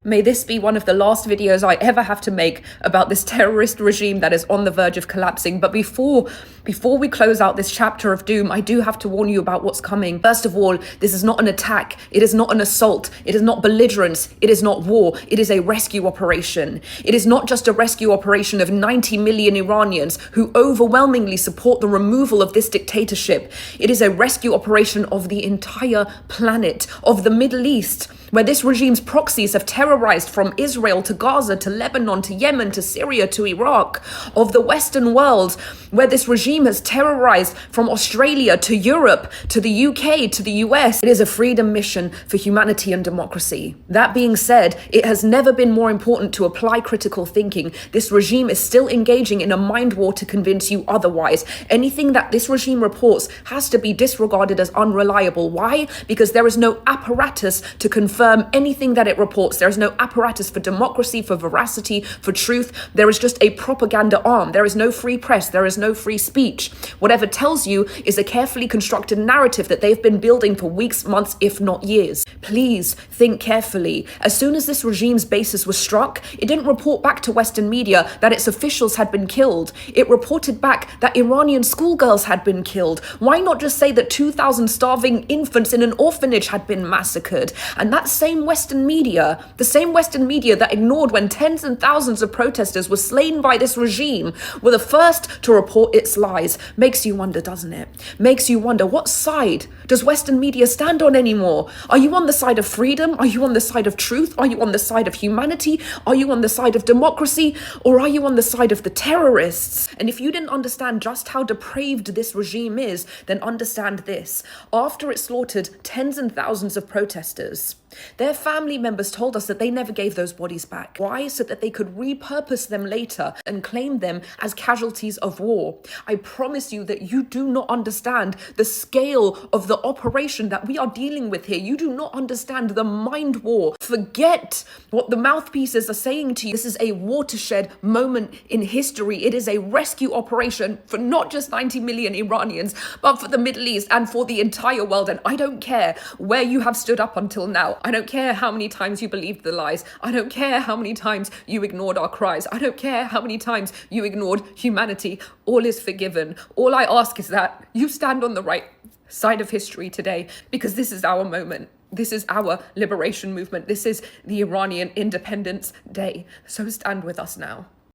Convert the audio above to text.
May this be one of the last videos I ever have to make about this terrorist regime that is on the verge of collapsing. But before we close out this chapter of doom, I do have to warn you about what's coming. First of all, this is not an attack. It is not an assault. It is not belligerence. It is not war. It is a rescue operation. It is not just a rescue operation of 90 million Iranians who overwhelmingly support the removal of this dictatorship. It is a rescue operation of the entire planet, of the Middle East, where this regime's proxies have terrorized from Israel to Gaza to Lebanon to Yemen to Syria to Iraq, of the Western world, where this regime has terrorized from Australia to Europe to the UK to the US. It is a freedom mission for humanity and democracy. That being said, it has never been more important to apply critical thinking. This regime is still engaging in a mind war to convince you otherwise. Anything that this regime reports has to be disregarded as unreliable. Why? Because there is no apparatus to confirm anything that it reports. There is no apparatus for democracy, for veracity, for truth. There is just a propaganda arm. There is no free press. There is no free speech. Whatever tells you is a carefully constructed narrative that they've been building for weeks, months, if not years. Please think carefully. As soon as this regime's basis was struck, it didn't report back to Western media that its officials had been killed. It reported back that Iranian schoolgirls had been killed. Why not just say that 2,000 starving infants in an orphanage had been massacred? And that same Western media, the same Western media that ignored when tens and thousands of protesters were slain by this regime, were the first to report its lies. Makes you wonder, doesn't it? Makes you wonder, what side does Western media stand on anymore? Are you on the side of freedom? Are you on the side of truth? Are you on the side of humanity? Are you on the side of democracy? Or are you on the side of the terrorists? And if you didn't understand just how depraved this regime is, then understand this. After it slaughtered tens and thousands of protesters, their family members told us that they never gave those bodies back. Why? So that they could repurpose them later and claim them as casualties of war. I promise you that you do not understand the scale of the operation that we are dealing with here. You do not understand the mind war. Forget what the mouthpieces are saying to you. This is a watershed moment in history. It is a rescue operation for not just 90 million Iranians, but for the Middle East and for the entire world. And I don't care where you have stood up until now. I don't care how many times you believed the lies. I don't care how many times you ignored our cries. I don't care how many times you ignored humanity. All is forgiven. All I ask is that you stand on the right side of history today, because this is our moment. This is our liberation movement. This is the Iranian Independence Day. So stand with us now.